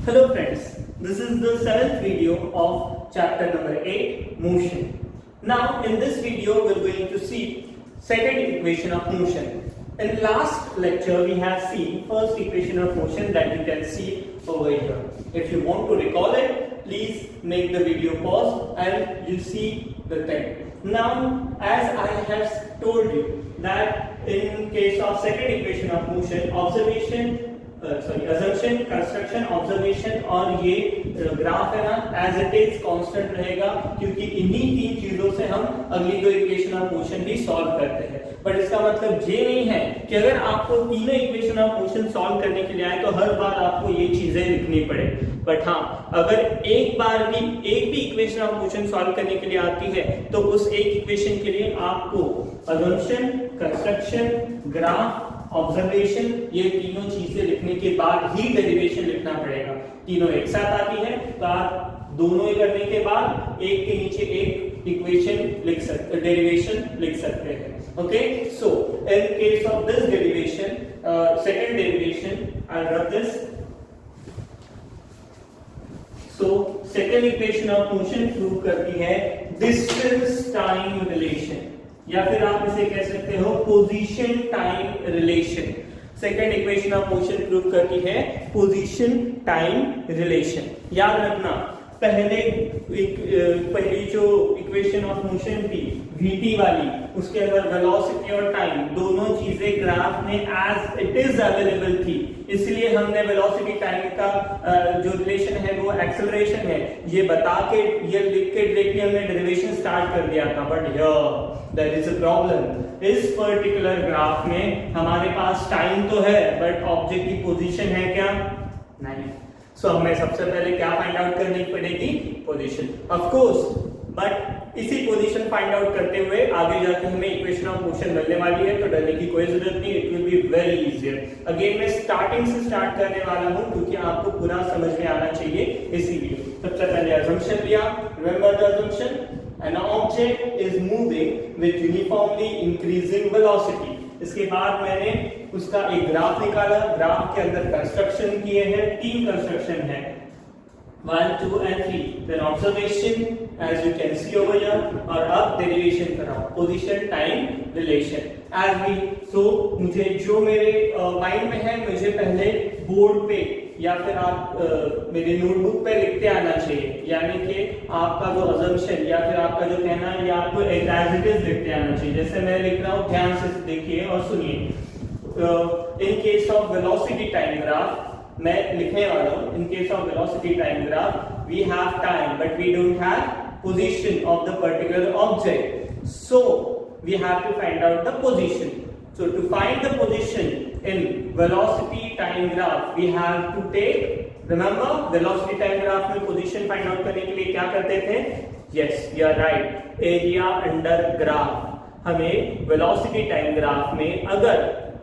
Hello friends, this is the 7th video of chapter number 8, motion. Now in this video we are going to see second equation of motion. In last lecture we have seen first equation of motion that you can see over here. If you want to recall it, please make the video pause and you see the thing. Now as I have told you that in case of second equation of motion, assumption, construction, observation और ये graph है ना as it is constant रहेगा, क्योंकि इन्हीं तीन चीजों से हम अगली दो इक्वेशन ऑफ मोशन भी सॉल्व करते हैं. बट इसका मतलब ये नहीं है कि अगर आपको तीनों इक्वेशन ऑफ मोशन सॉल्व करने के लिए आए तो हर बार आपको ये चीजें लिखनी पड़े. बट हाँ, अगर एक भी इक्वेशन ऑफ मोशन सॉल्व करने के लिए आती है तो उस एक इक्वेशन के लिए आपको assumption, कंस्ट्रक्शन, ग्राफ, ऑब्जर्वेशन ये तीनों चीजें लिखने के बाद ही डेरिवेशन लिखना पड़ेगा. तीनों एक साथ आती है तो आप दोनों करने के बाद एक के नीचे एक इक्वेशन लिख सकते, डेरिवेशन लिख सकते हैं. Okay, so in case of this derivation, second derivation, I rub this. So second equation of motion prove करती है डिस्टेंस टाइम रिलेशन, या फिर आप इसे कह सकते हो position time relation. Second equation of motion prove करती है पोजीशन टाइम रिलेशन. याद रखना, पहली जो इक्वेशन ऑफ मोशन थी vt वाली, उसके अंदर वेलोसिटी और टाइम दोनों चीजें ग्राफ में एज इट इज अवेलेबल थी, इसलिए हमने वेलोसिटी टाइम का जो रिलेशन है वो एक्सेलरेशन है ये बता के, ये लिख के डायरेक्टली हमने डेरिवेशन स्टार्ट कर दिया था. But here there is a problem. इस पर्टिकुलर ग्राफ में हमारे पास टाइम तो है बट ऑब्जेक्ट की पोजीशन है क्या? नहीं. सो हमें सबसे पहले क्या फाइंड आउट करनी पड़ेगी? Position, of course. बट इसी पोजीशन फाइंड आउट करते हुए आगे जाके हमें इक्वेशन ऑफ मोशन मिलने वाली है, तो डरने की कोई जरूरत नहीं. It will be very easier. Again मैं स्टार्टिंग से स्टार्ट करने वाला हूं क्योंकि आपको पूरा समझ में आना चाहिए, इसीलिए. सबसे पहले assumption लिया. Remember the assumption, an object is moving with uniformly increasing velocity. इसके बाद मैंने उसका एक ग्राफ निकाला. ग्राफ के अंदर कंस्ट्रक्शन किए हैं, 3 कंस्ट्रक्शन है, 1, 2 and 3. then observation as you can see over here, और अब डेरिवेशन कराओ, position time relation. as we, so मुझे जो मेरे माइंड में है मुझे पहले बोर्ड पे या फिर आप मेरे नोटबुक पे लिखते आना चाहिए. यानी कि आपका जो assumption या फिर आपका जो कहना है ये आपको as it is लिखते आना चाहिए. जैसे मैं लिख रहा हूँ, ध्यान से देखिए और सुनिए. In case of velocity time graph मैं लिखने वाला हूं. In case of velocity time graph we have time but we don't have position of the particular object, so we have to find out the position. So to find the position in velocity time graph, we have to take, remember velocity time graph में position find out करने के लिए क्या करते थे? Yes, you are right, area under graph. हमें velocity time graph में अगर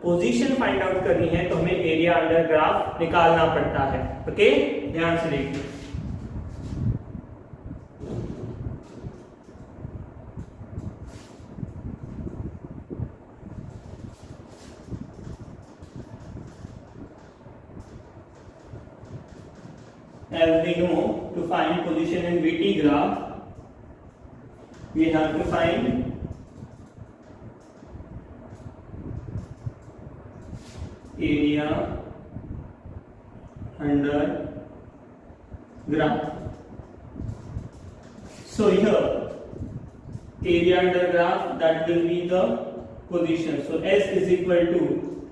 position find out करनी है तो हमें area under graph निकालना पड़ता है. ओके, ध्यान से देखिए. As we know, to find position in VT graph, we have to find area under graph. So here, area under graph, that will be the position. So S is equal to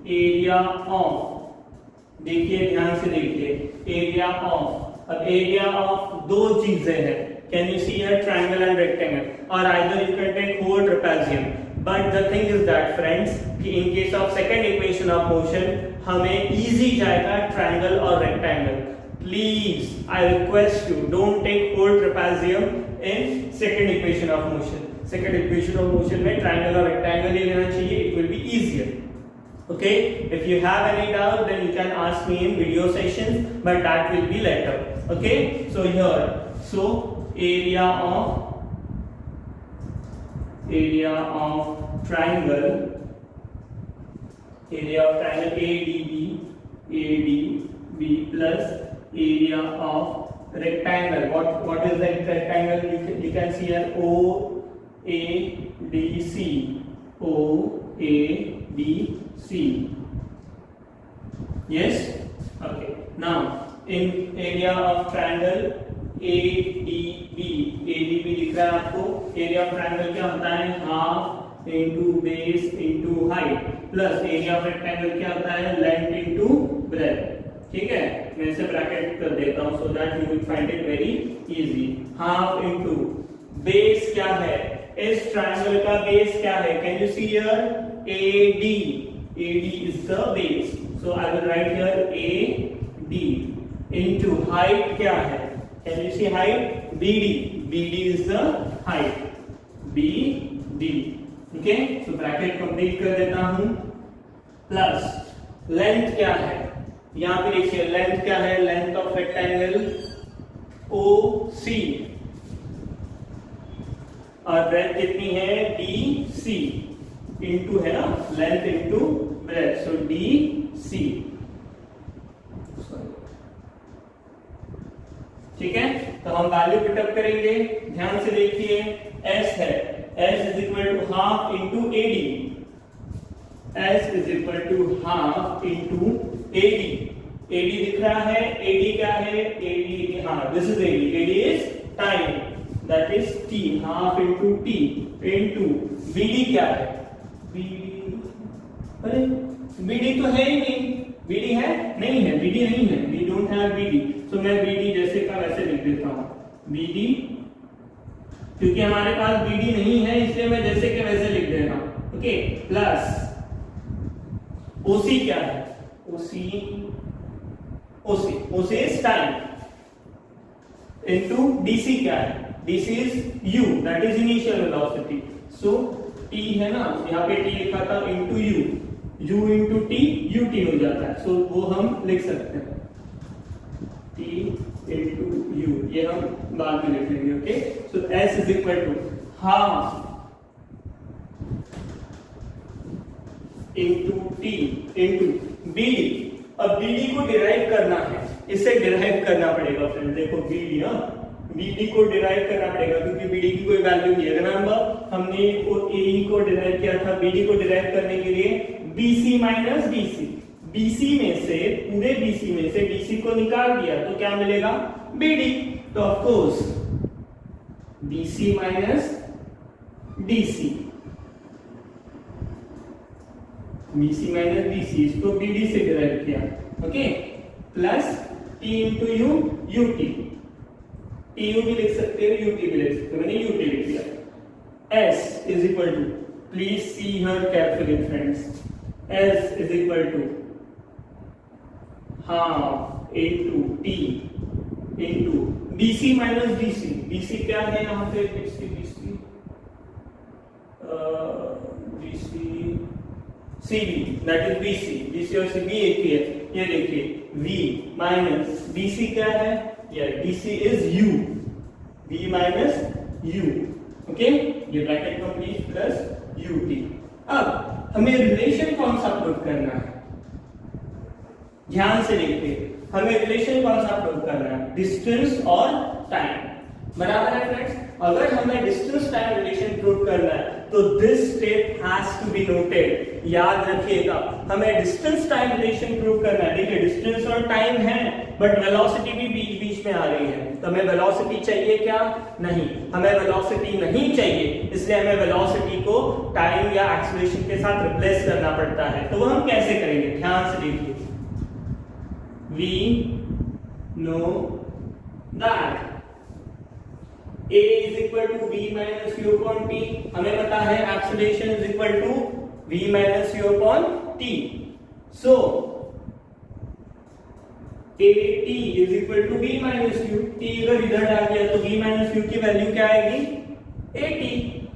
area of, देखिए ध्यान से देखिए, area of. अब area of दो चीजें हैं. Can you see here triangle and rectangle, और either you can take whole trapezium. But the thing is that friends कि in case of second equation of motion हमें इजी जाएगा triangle और rectangle. Please I request you, don't take whole trapezium in second equation of motion. Second equation of motion में triangle और rectangle ही लेना चाहिए. It will be easier. Okay, if you have any doubt then you can ask me in video sessions, but that will be later. Okay, so here, so area of triangle ADB plus area of rectangle. What is that rectangle? You can see here OADC. OADC. Yes. Okay. Now in area of triangle ADB. ADB दिख रहा है आपको? Area of triangle क्या होता है? Half into base into height plus area of rectangle क्या होता है? Length into breadth. ठीक है, मैं इसे ब्रैकेट कर देता हूं so that you will find it very easy. Half into base क्या है? इस ट्रायंगल का बेस क्या है? Can you see here? AD. AD is the base, so I will write here AD into height क्या है? Can you see height? BD. BD is the height. BD. Okay? So bracket complete कर देता हूं. Plus length क्या है? यहाँ पे देखिए length क्या है? Length of rectangle OC. और breadth कितनी है? DC. Into है ना? Length into breadth. So DC. ठीक है, तो हम वैल्यू पुटअप करेंगे. ध्यान से देखिए, S है, S is equal to half into AD. S is equal to half into AD. AD दिख रहा है? AD क्या है? AD, हाँ, this is AD. AD is time, that is T. Half into T into BD क्या है? BD, अरे BD तो है ही नहीं. BD है? नहीं है. BD नहीं है. We don't have BD. तो मैं BD जैसे का वैसे लिख देता हूं. BD, क्योंकि हमारे पास BD नहीं है इसलिए मैं जैसे के वैसे लिख दे रहा हूं. ओके, प्लस OC क्या है? OC is time into DC क्या है? DC is U, that is initial velocity. So T है ना, यहाँ पे T लिखा था into U. U into T UT हो जाता है. सो वो हम लिख सकते हैं T into U. ये हम बाद में लिखेंगे. Okay, so S is equal to half into T into BD. अब BD को डिराइव करना है, इसे डिराइव करना पड़ेगा फ्रेंड. देखो BD, हाँ, BD को डिराइव करना पड़ेगा क्योंकि BD की कोई वैल्यू नहीं है. रिमेंबर हमने AE को डिराइव किया था. BD को डिराइव करने के लिए BC माइनस DC. BC में से, पूरे BC में से DC को निकाल दिया तो क्या मिलेगा? BD. तो of course BC minus DC. BC minus DC, इसको BD से डिराइव किया. Okay, plus T into U, UT. TU भी लिख सकते हो, UT भी लिख सकते हो. मैंने UT लिख दिया. S is equal to, please see here carefully friends, S is equal to half into T into BC minus DC. BC क्या है यहाँ पे? BC CB, that is BC. BC और CB एक ही है. ये देखिए V माइनस BC क्या है? ये DC is U. V minus U. Okay, ये ब्रैकेट कंप्लीट प्लस UT. अब हमें रिलेशन कौन सा प्रूव करना है? ध्यान से देखिए, हमें रिलेशन कौन सा प्रूव करना है? डिस्टेंस और टाइम. बराबर है फ्रेंड्स? अगर हमें डिस्टेंस टाइम रिलेशन प्रूव करना है तो this step has to be noted. याद रखिएगा, हमें डिस्टेंस टाइम रिलेशन प्रूव करना है. देखिए, डिस्टेंस और टाइम है बट वेलोसिटी भी बीच बीच में आ रही है. तो हमें वेलोसिटी चाहिए क्या? नहीं, हमें वेलोसिटी नहीं चाहिए. इसलिए हमें वेलोसिटी को टाइम या एक्सीलरेशन के साथ रिप्लेस करना पड़ता है. तो वो हम कैसे करेंगे? ध्यान से देखिए. We know that A is equal to V minus U upon T. हमें पता है acceleration is equal to V minus U upon T. So AT is equal to V minus U. T अगर इधर डाल दिया तो V minus U की value क्या आएगी? AT.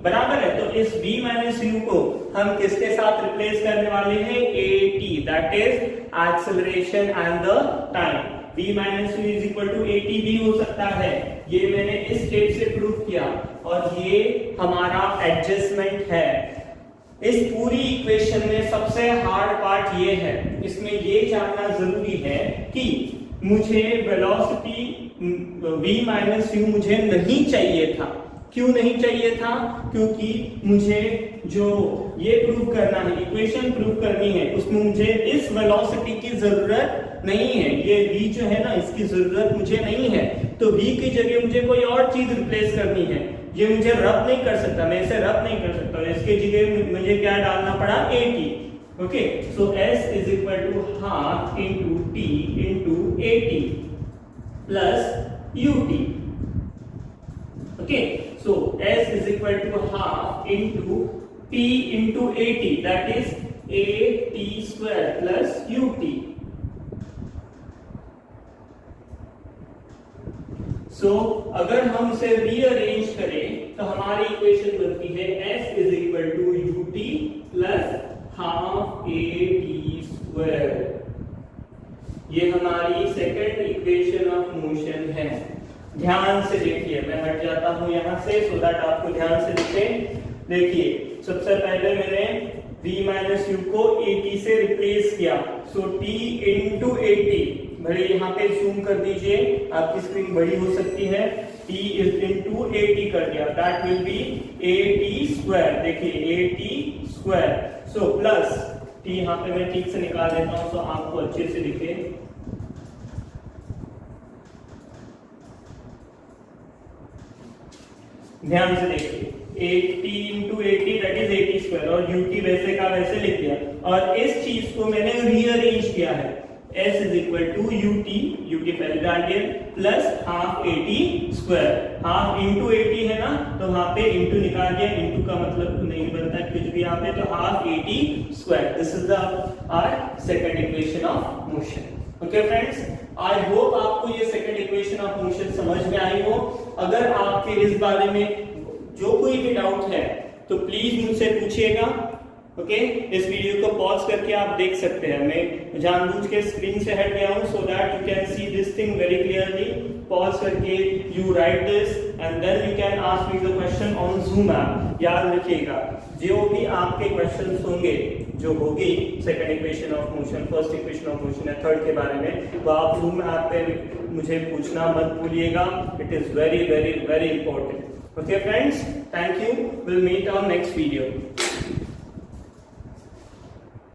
बराबर है. तो इस V minus U को हम किसके साथ रिप्लेस करने वाले हैं? AT, that is acceleration and the time. V minus U is equal to AT भी हो सकता है. ये मैंने इस स्टेप से प्रूव किया और ये हमारा एडजस्टमेंट है. इस पूरी इक्वेशन में सबसे हार्ड पार्ट ये है, इसमें ये जानना जरूरी है कि मुझे वेलोसिटी v माइनस u मुझे नहीं चाहिए था। क्यों नहीं चाहिए था? क्योंकि मुझे जो ये प्रूव करना है, इक्वेशन प्रूव करनी है, उसमें मुझे इस वेलोसिटी की जरूरत नहीं है। ये v जो है ना, इसकी जरूरत मुझे नहीं है। तो v की जगह मुझे कोई और चीज रिप्लेस करनी है। ये मुझे रब नहीं कर सकता, मैं इसे रब नहीं कर सकता। इसके जगह मुझे क्या डालना पड़ा? at। Okay, so s is equal to half into t into at plus ut। Okay, so s is equal to half into t into at, that is at square plus ut. So अगर हम इसे rearrange करें तो हमारी equation बनती है s is equal to ut plus half at square। ये हमारी सेकंड इक्वेशन ऑफ मोशन है। ध्यान से देखिए, मैं हट जाता हूं यहां से सो दैट आपको ध्यान से दिखे। देखिए, सबसे पहले मैंने v माइनस यू को at से रिप्लेस किया, सो t इंटू at। भले यहाँ पे जूम कर दीजिए, आपकी स्क्रीन बड़ी हो सकती है। t इंटू at कर दिया, that will be at square. देखिए at square, so plus t यहाँ पे मैं ठीक से निकाल देता हूँ सो आपको अच्छे से दिखे। ध्यान से देखिए, 80 इंटू 80 दैट इज 80 स्क्वायर, और ut वैसे का वैसे लिख दिया। और इस चीज को मैंने रीअरेंज किया है, s is equal to ut पहले डाल दिया plus half 80 square. Half into 80 है ना, तो वहां पे इंटू निकाल दिया। इंटू का मतलब नहीं बनता कुछ भी यहाँ पे, तो half 80 square. This is our second equation of motion. Okay friends, I hope आपको ये सेकंड इक्वेशन ऑफ मोशन समझ में आई हो। अगर आपके इस बारे में जो कोई भी डाउट है तो प्लीज मुझसे पूछिएगा। ओके, इस वीडियो को पॉज करके आप देख सकते हैं। मैं जानबूझ के स्क्रीन से हट गया हूं so that you can see this thing very clearly. Pause करके you write this and then you can ask me the question on Zoom app. याद रखिएगा, जो भी आपके क्वेश्चंस होंगे, जो होगी second equation of motion, first equation of motion या थर्ड के बारे में, वो आप जूम ऐप पे मुझे पूछना मत भूलिएगा। It is very very very important. Okay friends, thank you, will meet on next video.